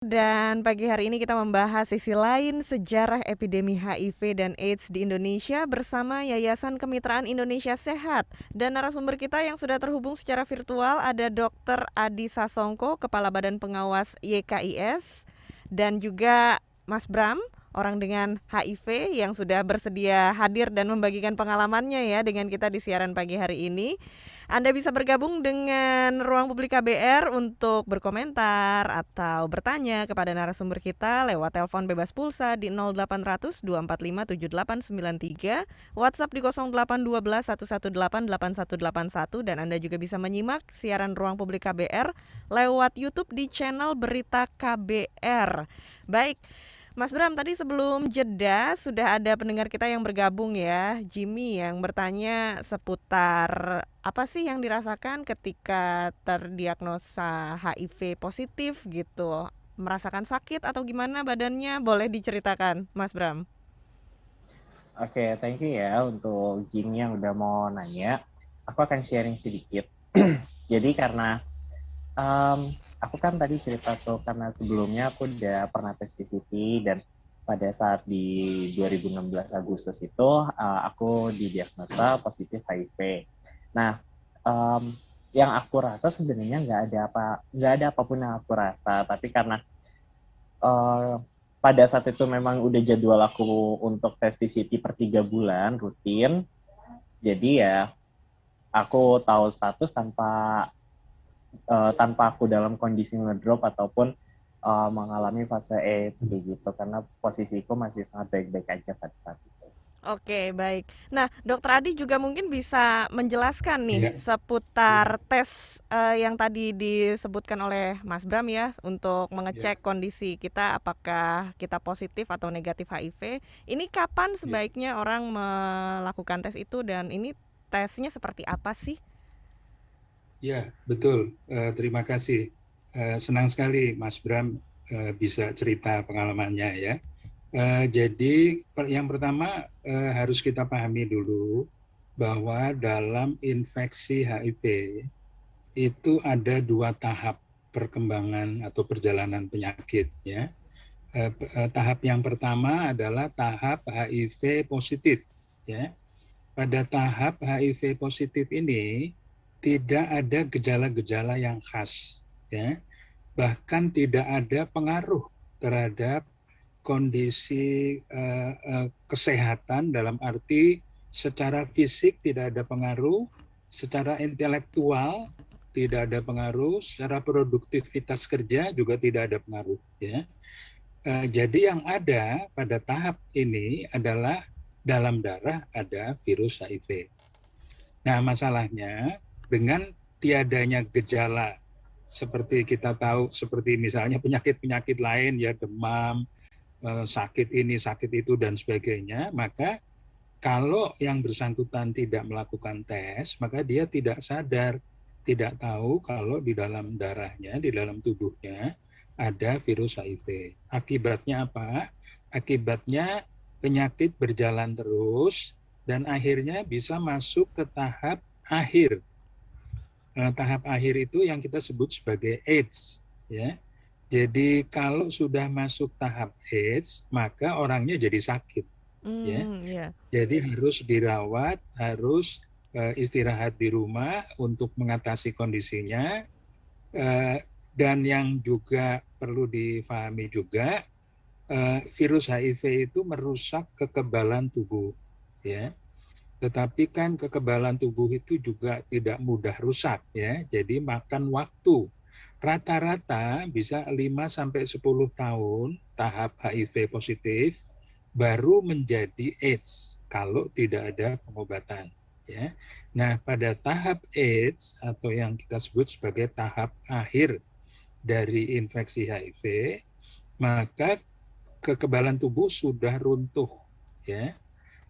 Dan pagi hari ini kita membahas sisi lain sejarah epidemi HIV dan AIDS di Indonesia bersama Yayasan Kemitraan Indonesia Sehat. Dan narasumber kita yang sudah terhubung secara virtual ada Dr. Adi Sasongko, Kepala Badan Pengawas YKIS, dan juga Mas Bram, orang dengan HIV yang sudah bersedia hadir dan membagikan pengalamannya ya dengan kita di siaran pagi hari ini. Anda bisa bergabung dengan Ruang Publik KBR untuk berkomentar atau bertanya kepada narasumber kita lewat telepon bebas pulsa di 0800 245 7893, WhatsApp di 0812 118 8181, dan Anda juga bisa menyimak siaran Ruang Publik KBR lewat YouTube di channel Berita KBR. Baik, Mas Bram, tadi sebelum jeda sudah ada pendengar kita yang bergabung ya, Jimmy, yang bertanya seputar apa sih yang dirasakan ketika terdiagnosa HIV positif gitu. Merasakan sakit atau gimana badannya? Boleh diceritakan, Mas Bram? Oke, thank you ya untuk Jimmy yang udah mau nanya. Aku akan sharing sedikit. Jadi karena aku kan tadi cerita tuh karena sebelumnya aku udah pernah tes PCT dan pada saat di 2016 Agustus itu aku didiagnosa positif HIV. Nah, um, yang aku rasa sebenarnya nggak ada apapun yang aku rasa, tapi karena uh, pada saat itu memang udah jadwal aku untuk tes PCT per 3 bulan rutin, jadi ya aku tahu status tanpa aku dalam kondisi ngedrop ataupun mengalami fase AIDS kayak gitu, karena posisiku masih sangat baik-baik aja pada saat itu. Oke, baik. Nah, Dokter Adi juga mungkin bisa menjelaskan nih Iya, seputar tes yang tadi disebutkan oleh Mas Bram ya untuk iya, mengecek kondisi kita apakah kita positif atau negatif HIV. Ini kapan iya, sebaiknya orang melakukan tes itu dan ini tesnya seperti apa sih? iya, betul. Terima kasih. Senang sekali Mas Bram bisa cerita pengalamannya ya. Jadi yang pertama harus kita pahami dulu bahwa dalam infeksi HIV itu ada 2 tahap perkembangan atau perjalanan penyakit ya. Tahap yang pertama adalah tahap HIV positif ya. Pada tahap HIV positif ini tidak ada gejala-gejala yang khas ya. Bahkan tidak ada pengaruh terhadap kondisi kesehatan, dalam arti secara fisik tidak ada pengaruh, secara intelektual tidak ada pengaruh, secara produktivitas kerja juga tidak ada pengaruh ya. Jadi yang ada pada tahap ini adalah dalam darah ada virus HIV. Nah, masalahnya dengan tiadanya gejala seperti kita tahu, seperti misalnya penyakit-penyakit lain ya, demam, sakit ini, sakit itu, dan sebagainya, maka kalau yang bersangkutan tidak melakukan tes, maka dia tidak sadar, tidak tahu kalau di dalam darahnya, di dalam tubuhnya ada virus HIV. Akibatnya apa? Akibatnya penyakit berjalan terus dan akhirnya bisa masuk ke tahap akhir. Tahap akhir itu yang kita sebut sebagai AIDS, ya. Jadi kalau sudah masuk tahap AIDS, maka orangnya jadi sakit, ya. Ya. Jadi harus dirawat, harus istirahat di rumah untuk mengatasi kondisinya. Dan yang juga perlu difahami juga, virus HIV itu merusak kekebalan tubuh, ya. Tetapi kan kekebalan tubuh itu juga tidak mudah rusak, ya. Jadi makan waktu. Rata-rata bisa 5 sampai 10 tahun tahap HIV positif baru menjadi AIDS kalau tidak ada pengobatan, ya. Nah, pada tahap AIDS atau yang kita sebut sebagai tahap akhir dari infeksi HIV, maka kekebalan tubuh sudah runtuh, ya,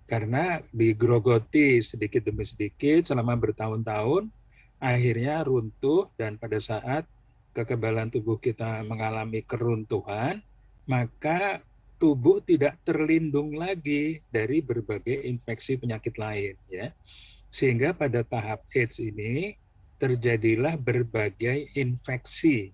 karena digrogoti sedikit demi sedikit selama bertahun-tahun, akhirnya runtuh, dan pada saat kekebalan tubuh kita mengalami keruntuhan, maka tubuh tidak terlindung lagi dari berbagai infeksi penyakit lain, ya. Sehingga pada tahap AIDS ini terjadilah berbagai infeksi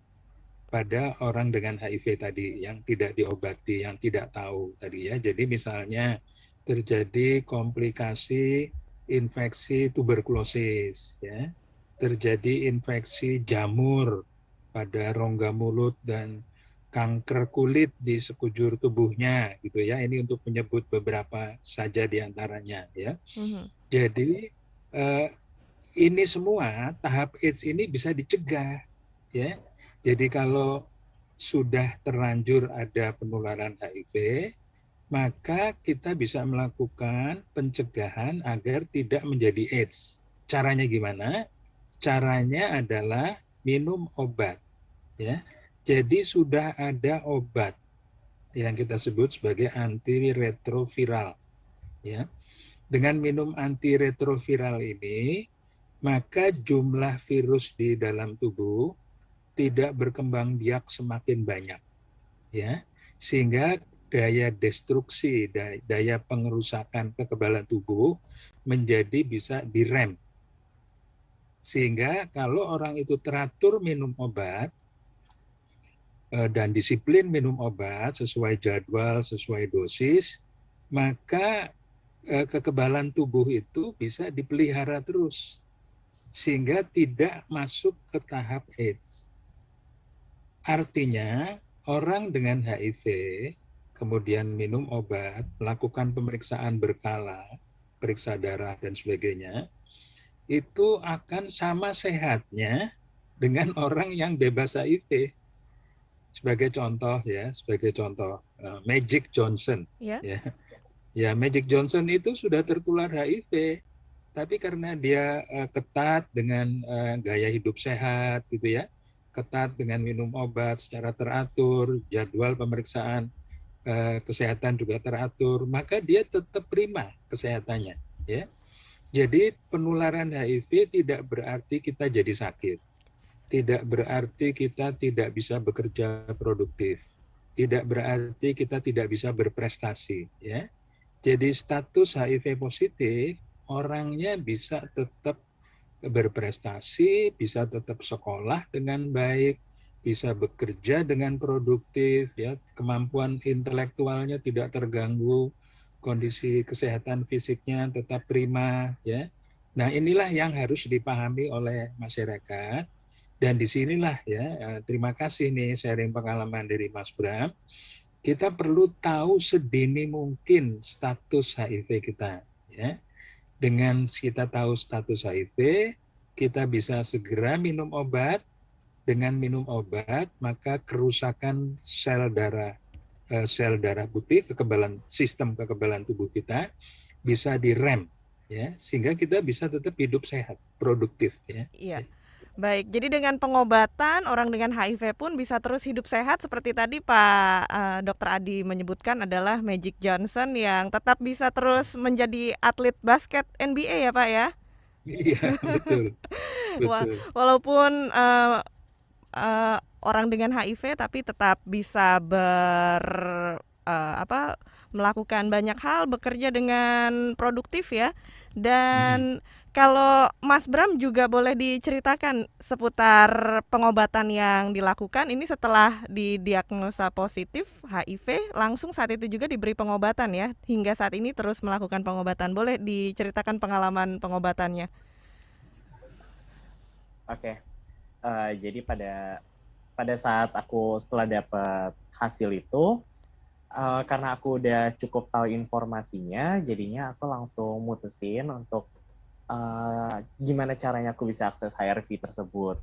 pada orang dengan HIV tadi yang tidak diobati, yang tidak tahu tadi ya. Jadi misalnya terjadi komplikasi infeksi tuberkulosis ya, terjadi infeksi jamur pada rongga mulut dan kanker kulit di sekujur tubuhnya gitu ya. Ini untuk menyebut beberapa saja di antaranya ya. Mhm. Jadi ini semua tahap AIDS ini bisa dicegah ya. Jadi kalau sudah terlanjur ada penularan HIV, maka kita bisa melakukan pencegahan agar tidak menjadi AIDS. Caranya gimana? Caranya adalah minum obat ya. Jadi sudah ada obat yang kita sebut sebagai antiretroviral ya. Dengan minum antiretroviral ini, maka jumlah virus di dalam tubuh tidak berkembang biak semakin banyak ya, sehingga daya destruksi, daya pengerusakan kekebalan tubuh menjadi bisa direm. Sehingga kalau orang itu teratur minum obat dan disiplin minum obat sesuai jadwal, sesuai dosis, maka kekebalan tubuh itu bisa dipelihara terus sehingga tidak masuk ke tahap AIDS. Artinya orang dengan HIV kemudian minum obat, melakukan pemeriksaan berkala, periksa darah dan sebagainya, itu akan sama sehatnya dengan orang yang bebas HIV. Sebagai contoh ya, Magic Johnson Ya. ya. Ya, Magic Johnson itu sudah tertular HIV, tapi karena dia ketat dengan gaya hidup sehat gitu ya, ketat dengan minum obat secara teratur, jadwal pemeriksaan kesehatan juga teratur, maka dia tetap prima kesehatannya ya. Jadi penularan HIV tidak berarti kita jadi sakit, tidak berarti kita tidak bisa bekerja produktif, tidak berarti kita tidak bisa berprestasi ya. Jadi status HIV positif, orangnya bisa tetap berprestasi, bisa tetap sekolah dengan baik, bisa bekerja dengan produktif, ya, kemampuan intelektualnya tidak terganggu, kondisi kesehatan fisiknya tetap prima, ya. Nah, inilah yang harus dipahami oleh masyarakat. Dan disinilah ya, terima kasih nih sharing pengalaman dari Mas Bram. Kita perlu tahu sedini mungkin status HIV kita ya. Dengan kita tahu status HIV, kita bisa segera minum obat. Dengan minum obat, maka kerusakan sel darah putih, sistem kekebalan tubuh kita bisa direm ya, sehingga kita bisa tetap hidup sehat, produktif ya. Iya. Baik, jadi dengan pengobatan orang dengan HIV pun bisa terus hidup sehat seperti tadi Pak Dr. Adi menyebutkan adalah Magic Johnson yang tetap bisa terus menjadi atlet basket NBA ya Pak ya. Iya, betul. Betul. Walaupun orang dengan HIV tapi tetap bisa melakukan banyak hal, bekerja dengan produktif ya. Dan kalau Mas Bram juga boleh diceritakan seputar pengobatan yang dilakukan ini setelah didiagnosa positif HIV, langsung saat itu juga diberi pengobatan ya. Hingga saat ini terus melakukan pengobatan. Boleh diceritakan pengalaman pengobatannya? Oke. Jadi pada saat aku setelah dapat hasil itu, karena aku udah cukup tahu informasinya, jadinya aku langsung mutusin untuk gimana caranya aku bisa akses HRV tersebut.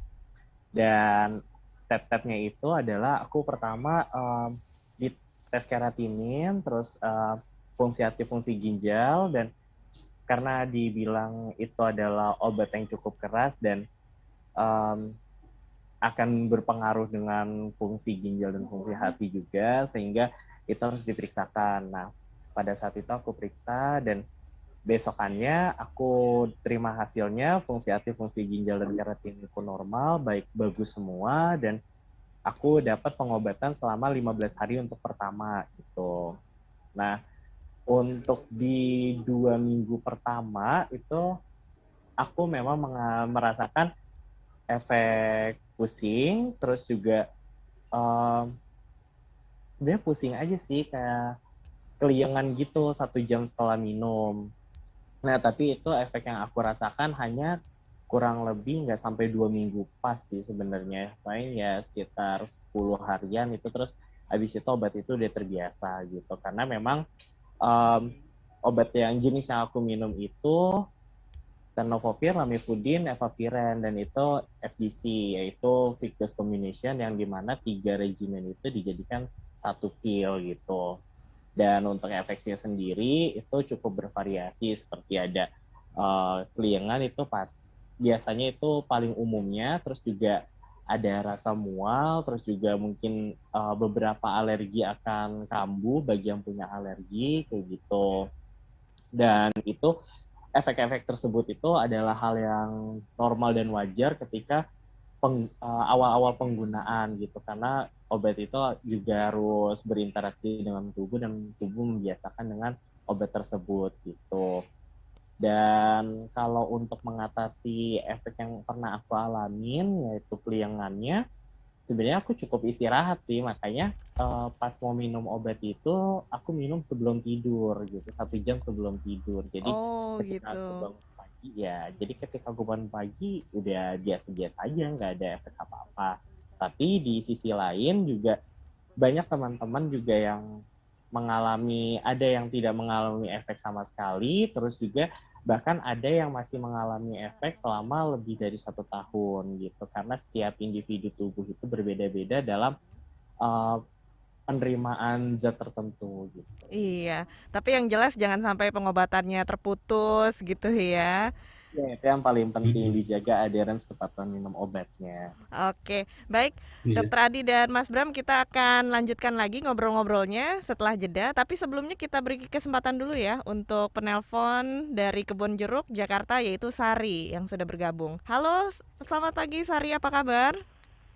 Dan step-stepnya itu adalah aku pertama di tes keratinin, terus fungsi aktif fungsi ginjal, dan karena dibilang itu adalah obat yang cukup keras dan akan berpengaruh dengan fungsi ginjal dan fungsi hati juga, sehingga itu harus diperiksakan. Nah, pada saat itu aku periksa dan besokannya aku terima hasilnya, fungsi hati, fungsi ginjal dan keratiniku normal, bagus semua, dan aku dapat pengobatan selama 15 hari untuk pertama gitu. Nah, untuk di 2 minggu pertama itu aku memang merasakan efek pusing, terus juga em, sebenarnya pusing aja sih, kayak keliengan gitu 1 jam setelah minum. Nah, tapi itu efek yang aku rasakan hanya kurang lebih nggak sampai 2 minggu pas sih sebenarnya. Paling ya sekitar 10 harian itu, terus habis itu obat itu udah terbiasa gitu. Karena memang em, obat yang jenis yang aku minum itu tenofovir, lamivudin, efavirenz, dan itu FDC, yaitu fixed dose combination, yang dimana 3 regimen itu dijadikan 1 pil gitu. Dan untuk efeknya sendiri itu cukup bervariasi, seperti ada keliengan itu biasanya itu paling umumnya, terus juga ada rasa mual, terus juga mungkin beberapa alergi akan kambuh bagi yang punya alergi kayak gitu. Dan itu efek-efek tersebut itu adalah hal yang normal dan wajar ketika awal-awal penggunaan gitu, karena obat itu juga harus berinteraksi dengan tubuh dan tubuh membiasakan dengan obat tersebut gitu. Dan kalau untuk mengatasi efek yang pernah aku alamin, yaitu keliengannya, sebenarnya aku cukup istirahat sih, makanya pas mau minum obat itu aku minum sebelum tidur gitu, 1 jam sebelum tidur. Jadi Oh ketika aku gitu. bangun pagi ya, jadi ketika aku bangun pagi udah biasa-biasa aja, nggak ada efek apa-apa. Tapi di sisi lain juga banyak teman-teman juga yang ada yang tidak mengalami efek sama sekali, terus juga bahkan ada yang masih mengalami efek selama lebih dari 1 tahun gitu, karena setiap individu tubuh itu berbeda-beda dalam uh, penerimaan zat tertentu gitu. Iya, tapi yang jelas jangan sampai pengobatannya terputus gitu ya. Ya, itu yang paling penting, Mm-mm. dijaga adherence kepatuhan minum obatnya. Oke, baik. Iya. Dokter Adi dan Mas Bram, kita akan lanjutkan lagi ngobrol-ngobrolnya setelah jeda. Tapi sebelumnya kita beri kesempatan dulu ya untuk penelpon dari Kebon Jeruk, Jakarta, yaitu Sari yang sudah bergabung. Halo, selamat pagi Sari, apa kabar?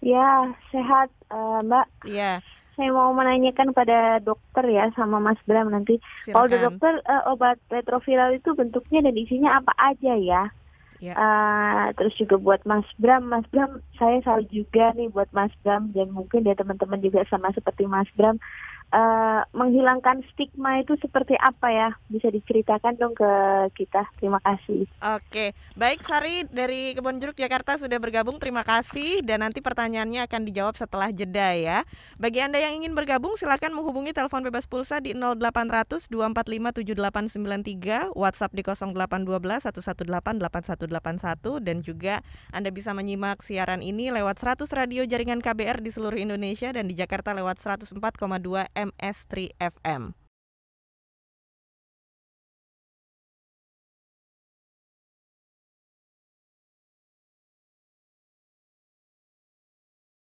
Ya, sehat, Mbak. Iya, Saya mau menanyakan pada dokter ya, sama Mas Bram nanti. Kalau udah silakan. dokter, obat retroviral itu bentuknya dan isinya apa aja ya? Ya. Terus juga buat Mas Bram, saya selalu juga nih buat Mas Bram, dan mungkin ya teman-teman juga sama seperti Mas Bram, menghilangkan stigma itu seperti apa ya? Bisa diceritakan dong ke kita. Terima kasih. Oke, baik Sari dari Kebon Jeruk Jakarta sudah bergabung, terima kasih. Dan nanti pertanyaannya akan dijawab setelah jeda ya. Bagi Anda yang ingin bergabung silakan menghubungi telepon bebas pulsa di 0800 245 7893, WhatsApp di 0812 118 8181, dan juga Anda bisa menyimak siaran ini lewat 100 radio jaringan KBR di seluruh Indonesia dan di Jakarta lewat 104,2 MS3 FM.